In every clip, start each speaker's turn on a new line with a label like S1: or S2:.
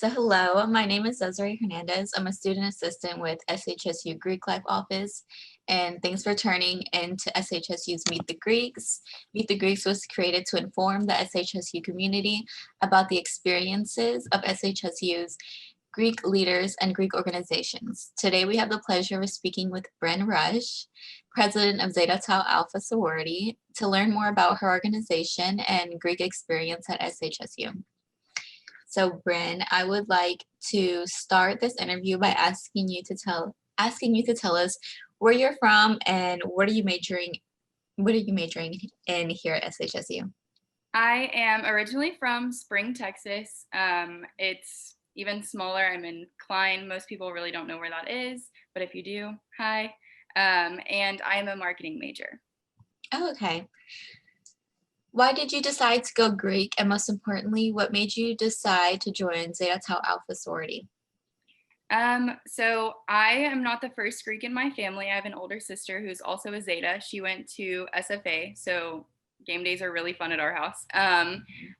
S1: So hello, my name is Desiree Hernandez. I'm a student assistant with SHSU Greek Life Office, and thanks for turning into SHSU's Meet the Greeks. Meet the Greeks was created to inform the SHSU community about the experiences of SHSU's Greek leaders and Greek organizations. Today we have the pleasure of speaking with Brynn, president of Zeta Tau Alpha sorority, to learn more about her organization and Greek experience at SHSU. So Brynn, I would like to start this interview by asking you to tell us where you're from and what are you majoring in here at SHSU?
S2: I am originally from Spring, Texas. It's even smaller. I'm in Klein. Most people really don't know where that is, but if you do, hi. And I am a marketing major.
S1: Oh, okay. Why did you decide to go Greek? And most importantly, what made you decide to join Zeta Tau Alpha sorority?
S2: So I am not the first Greek in my family. I have an older sister who's also a Zeta. She went to SFA, so game days are really fun at our house.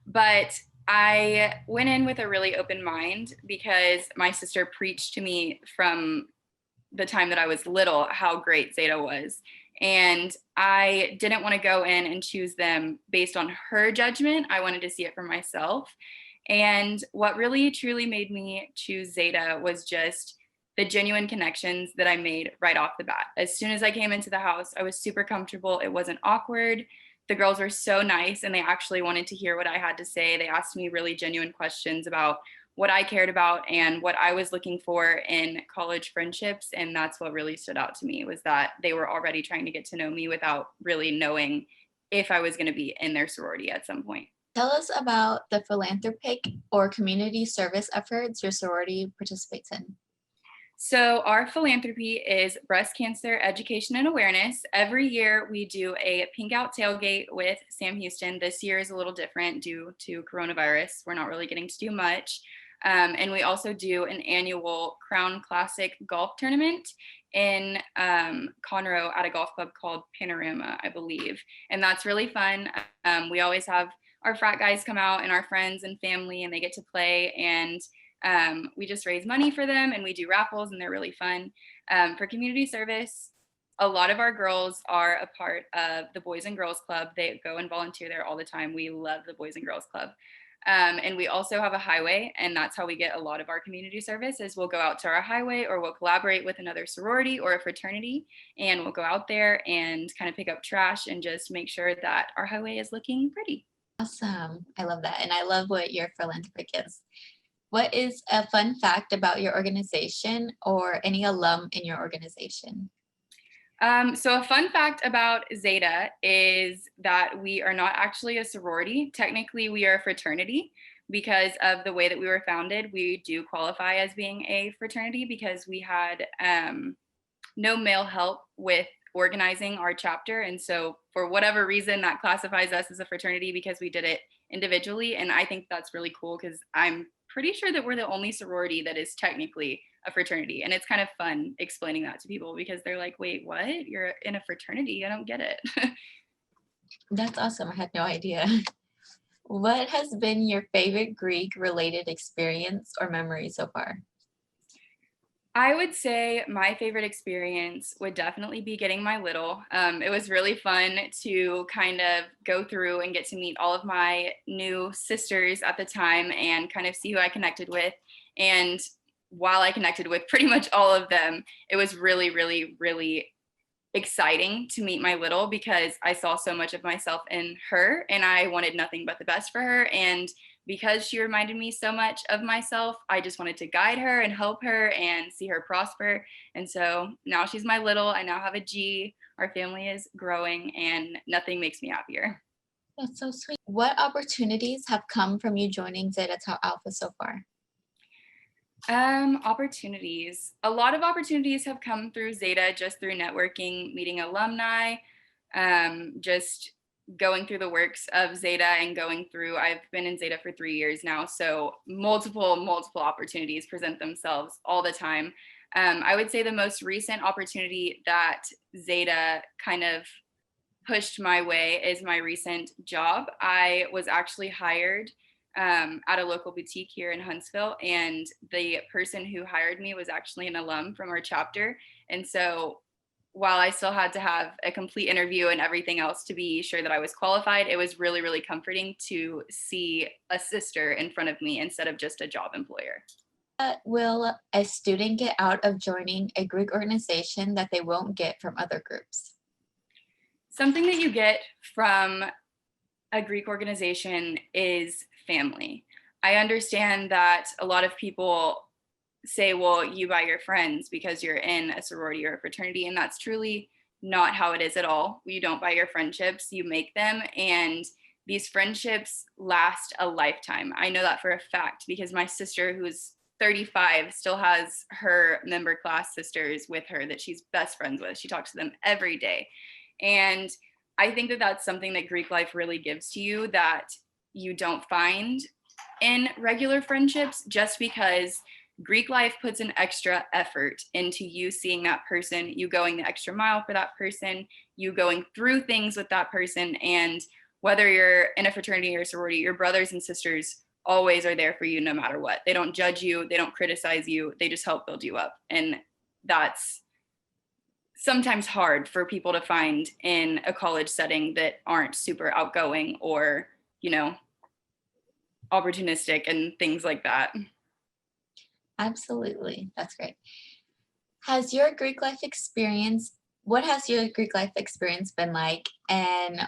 S2: But I went in with a really open mind because my sister preached to me from the time that I was little how great Zeta was. And I didn't want to go in and choose them based on her judgment. I wanted to see it for myself. And what really truly made me choose Zeta was just the genuine connections that I made right off the bat. As soon as I came into the house, I was super comfortable. It wasn't awkward. The girls were so nice and they actually wanted to hear what I had to say. They asked me really genuine questions about what I cared about and what I was looking for in college friendships. And that's what really stood out to me, was that they were already trying to get to know me without really knowing if I was going to be in their sorority at some point.
S1: Tell us about the philanthropic or community service efforts your sorority participates in.
S2: So our philanthropy is breast cancer education and awareness. Every year we do a pink out tailgate with Sam Houston. This year is a little different due to coronavirus. We're not really getting to do much. And we also do an annual Crown Classic golf tournament in Conroe at a golf club called Panorama, I believe. And that's really fun. We always have our frat guys come out and our friends and family, and they get to play, and we just raise money for them and we do raffles and they're really fun. For community service, a lot of our girls are a part of the Boys and Girls Club. They go and volunteer there all the time. We love the Boys and Girls Club. And we also have a highway, and that's how we get a lot of our community service. Is we'll go out to our highway, or we'll collaborate with another sorority or a fraternity, and we'll go out there and kind of pick up trash and just make sure that our highway is looking pretty.
S1: Awesome. I love that. And I love what your philanthropic is. What is a fun fact about your organization or any alum in your organization?
S2: So a fun fact about Zeta is that we are not actually a sorority. Technically, we are a fraternity because of the way that we were founded. We do qualify as being a fraternity because we had no male help with organizing our chapter. And so for whatever reason, that classifies us as a fraternity because we did it individually. And I think that's really cool because I'm pretty sure that we're the only sorority that is technically a fraternity. And it's kind of fun explaining that to people because they're like, wait, what? You're in a fraternity? I don't get it.
S1: That's awesome. I had no idea. What has been your favorite Greek related experience or memory so far?
S2: I would say my favorite experience would definitely be getting my little. It was really fun to kind of go through and get to meet all of my new sisters at the time and kind of see who I connected with. And while I connected with pretty much all of them, it was really, really, really exciting to meet my little because I saw so much of myself in her and I wanted nothing but the best for her. And because she reminded me so much of myself, I just wanted to guide her and help her and see her prosper. And so now she's my little. I now have a G. Our family is growing and nothing makes me happier.
S1: That's so sweet. What opportunities have come from you joining Zeta Tau Alpha so far?
S2: Opportunities. A lot of opportunities have come through Zeta, just through networking, meeting alumni, just going through the works of Zeta and going through, I've been in Zeta for 3 years now, so multiple opportunities present themselves all the time. I would say the most recent opportunity that Zeta kind of pushed my way is my recent job. I was actually hired at a local boutique here in Huntsville. And the person who hired me was actually an alum from our chapter. And so while I still had to have a complete interview and everything else to be sure that I was qualified, it was really, really comforting to see a sister in front of me instead of just a job employer.
S1: Will a student get out of joining a Greek organization that they won't get from other groups?
S2: Something that you get from a Greek organization is family. I understand that a lot of people say, well, you buy your friends because you're in a sorority or a fraternity, and that's truly not how it is at all. You don't buy your friendships, you make them, and these friendships last a lifetime. I know that for a fact because my sister, who's 35, still has her member class sisters with her that she's best friends with. She talks to them every day. And I think that that's something that Greek life really gives to you that you don't find in regular friendships, just because Greek life puts an extra effort into you seeing that person, you going the extra mile for that person, you going through things with that person. And whether you're in a fraternity or sorority, your brothers and sisters always are there for you no matter what. They don't judge you, they don't criticize you, they just help build you up. And that's sometimes hard for people to find in a college setting that aren't super outgoing or, opportunistic and things like that.
S1: Absolutely. That's great. What has your Greek life experience been like, and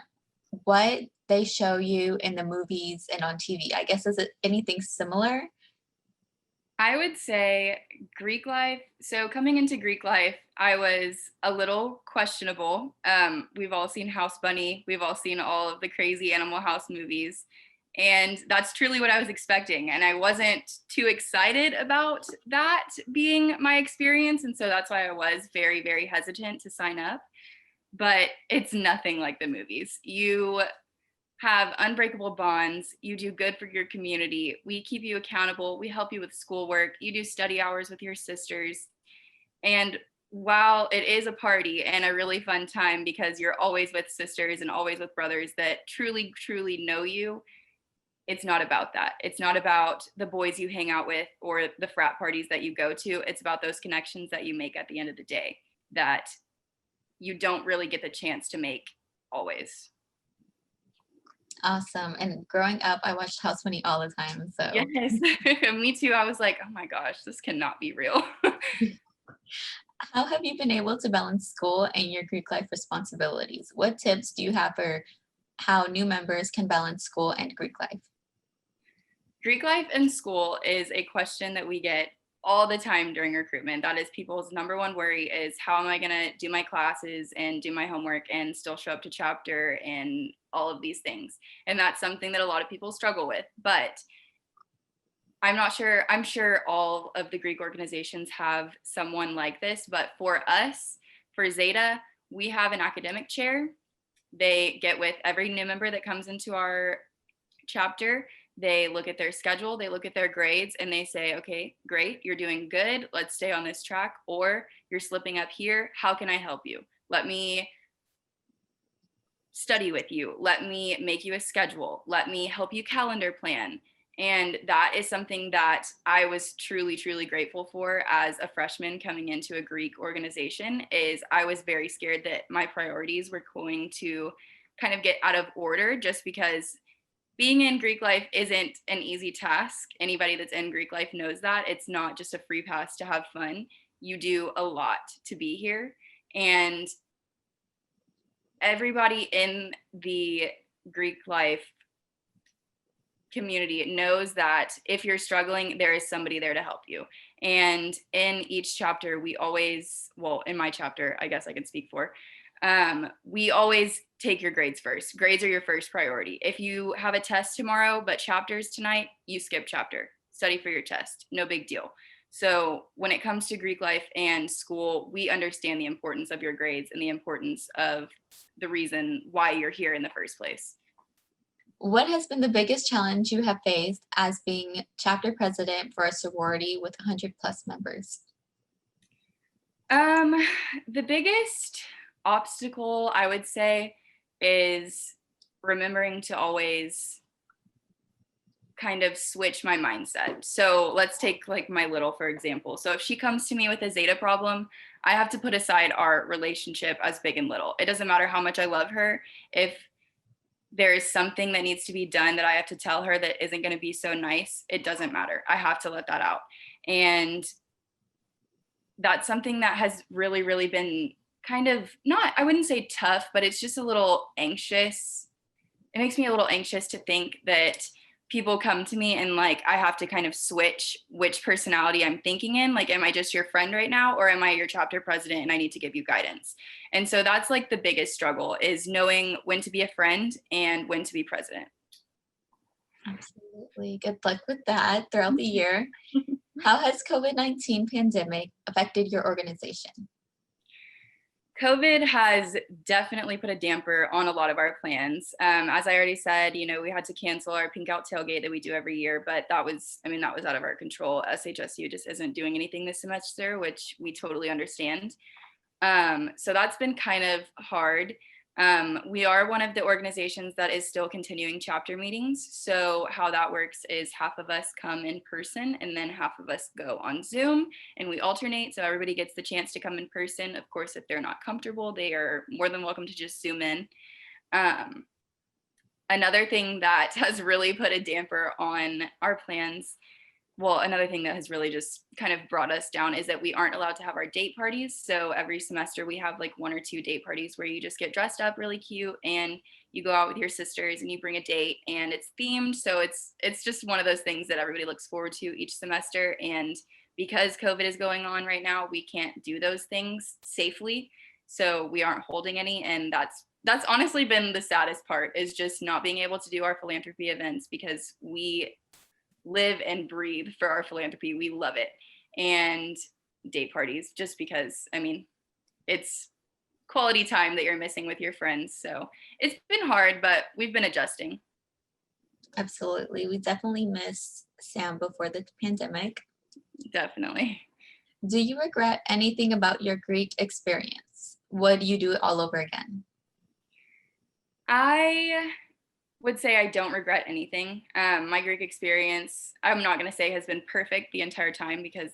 S1: what they show you in the movies and on TV? I guess, is it anything similar?
S2: I would say Greek life. So coming into Greek life, I was a little questionable. We've all seen House Bunny. We've all seen all of the crazy Animal House movies. And that's truly what I was expecting. And I wasn't too excited about that being my experience. And so that's why I was very, very hesitant to sign up. But it's nothing like the movies. You have unbreakable bonds. You do good for your community. We keep you accountable. We help you with schoolwork. You do study hours with your sisters. And while it is a party and a really fun time because you're always with sisters and always with brothers that truly, truly know you, it's not about that. It's not about the boys you hang out with or the frat parties that you go to. It's about those connections that you make at the end of the day that you don't really get the chance to make always.
S1: Awesome. And growing up, I watched House Bunny all the time. So
S2: Yes, me too. I was like, oh my gosh, this cannot be real.
S1: how have you been able to balance school and your Greek life responsibilities? What tips do you have for how new members can balance school and Greek life?
S2: Greek life in school is a question that we get all the time during recruitment. That is people's number one worry is how am I going to do my classes and do my homework and still show up to chapter and all of these things. And that's something that a lot of people struggle with. But I'm sure all of the Greek organizations have someone like this. But for us, for Zeta, we have an academic chair. They get with every new member that comes into our chapter. They look at their schedule, they look at their grades, and they say, okay, great, you're doing good. Let's stay on this track. Or you're slipping up here. How can I help you? Let me study with you. Let me make you a schedule. Let me help you calendar plan. And that is something that I was truly, truly grateful for as a freshman coming into a Greek organization. Is I was very scared that my priorities were going to kind of get out of order, just because being in Greek life isn't an easy task. Anybody that's in Greek life knows that. It's not just a free pass to have fun. You do a lot to be here. And everybody in the Greek life community knows that if you're struggling, there is somebody there to help you. And in each chapter, we always, well, in my chapter, I guess I can speak for, we always take your grades first. Grades are your first priority. If you have a test tomorrow, but chapters tonight, you skip chapter. Study for your test. No big deal. So when it comes to Greek life and school, we understand the importance of your grades and the importance of the reason why you're here in the first place.
S1: What has been the biggest challenge you have faced as being chapter president for a sorority with 100 plus members?
S2: The biggest obstacle, I would say, is remembering to always kind of switch my mindset. So let's take like my little, for example. So if she comes to me with a Zeta problem, I have to put aside our relationship as big and little. It doesn't matter how much I love her. If there is something that needs to be done that I have to tell her that isn't going to be so nice, it doesn't matter. I have to let that out. And that's something that has really, really been kind of not, I wouldn't say tough, but it's just a little anxious. It makes me a little anxious to think that people come to me and like I have to kind of switch which personality I'm thinking in. Like, am I just your friend right now, or am I your chapter president and I need to give you guidance? And so that's like the biggest struggle, is knowing when to be a friend and when to be president.
S1: Absolutely. Good luck with that throughout the year. How has COVID-19 pandemic affected your organization?
S2: COVID has definitely put a damper on a lot of our plans. As I already said, we had to cancel our Pink Out tailgate that we do every year, but that was out of our control. SHSU just isn't doing anything this semester, which we totally understand. So that's been kind of hard. We are one of the organizations that is still continuing chapter meetings. So how that works is half of us come in person and then half of us go on Zoom, and we alternate. So everybody gets the chance to come in person. Of course, if they're not comfortable, they are more than welcome to just Zoom in. Another thing that has really put a damper on our plans, another thing that has really just kind of brought us down, is that we aren't allowed to have our date parties. So every semester we have like 1 or 2 date parties where you just get dressed up really cute and you go out with your sisters and you bring a date and it's themed. So it's just one of those things that everybody looks forward to each semester. And because COVID is going on right now, we can't do those things safely. So we aren't holding any. And that's honestly been the saddest part, is just not being able to do our philanthropy events, because we live and breathe for our philanthropy. We love it. And date parties, just because, it's quality time that you're missing with your friends. So it's been hard, but we've been adjusting.
S1: Absolutely. We definitely missed Sam before the pandemic.
S2: Definitely.
S1: Do you regret anything about your Greek experience? Would you do it all over again?
S2: I would say I don't regret anything. My Greek experience, I'm not going to say has been perfect the entire time, because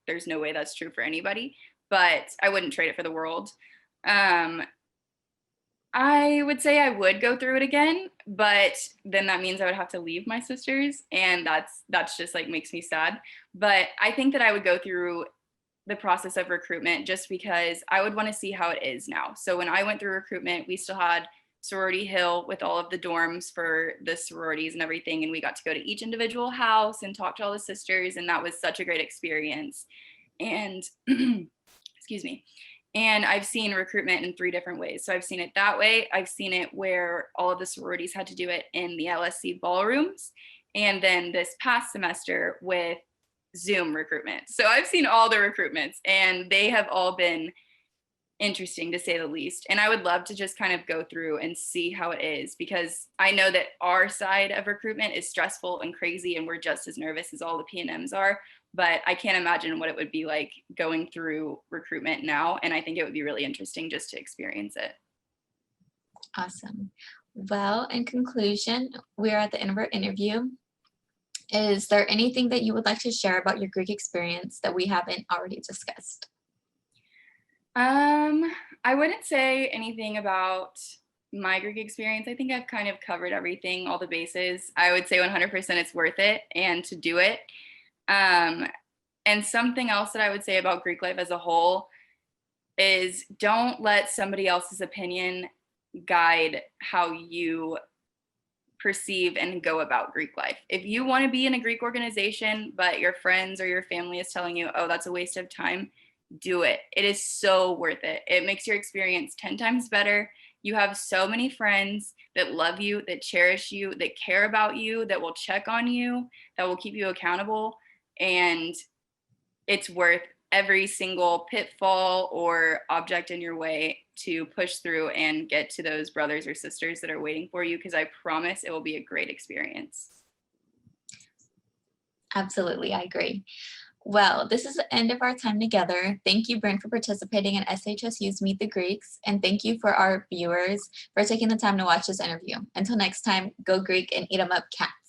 S2: there's no way that's true for anybody, but I wouldn't trade it for the world. I would say I would go through it again, but then that means I would have to leave my sisters, and that's just like makes me sad. But I think that I would go through the process of recruitment just because I would want to see how it is now. So when I went through recruitment, we still had Sorority Hill with all of the dorms for the sororities and everything. And we got to go to each individual house and talk to all the sisters. And that was such a great experience. And excuse me. And I've seen recruitment in 3 different ways. So I've seen it that way. I've seen it where all of the sororities had to do it in the LSC ballrooms. And then this past semester with Zoom recruitment. So I've seen all the recruitments, and they have all been interesting, to say the least. And I would love to just kind of go through and see how it is, because I know that our side of recruitment is stressful and crazy, and we're just as nervous as all the P&Ms are. But I can't imagine what it would be like going through recruitment now. And I think it would be really interesting just to experience it.
S1: Awesome. Well, in conclusion, we're at the end of our interview. Is there anything that you would like to share about your Greek experience that we haven't already discussed?
S2: I wouldn't say anything about my Greek experience. I think I've kind of covered everything, all the bases. I would say 100% it's worth it, and to do it. And something else that I would say about Greek life as a whole is don't let somebody else's opinion guide how you perceive and go about Greek life. If you want to be in a Greek organization, but your friends or your family is telling you, oh, that's a waste of time, do it. It is so worth it. It makes your experience 10 times better. You have so many friends that love you, that cherish you, that care about you, that will check on you, that will keep you accountable. And it's worth every single pitfall or object in your way to push through and get to those brothers or sisters that are waiting for you, because I promise it will be a great experience.
S1: Absolutely, I agree. Well, this is the end of our time together. Thank you, Brynn, for participating in SHSU's Meet the Greeks, and thank you for our viewers for taking the time to watch this interview. Until next time, go Greek and eat 'em up, cats.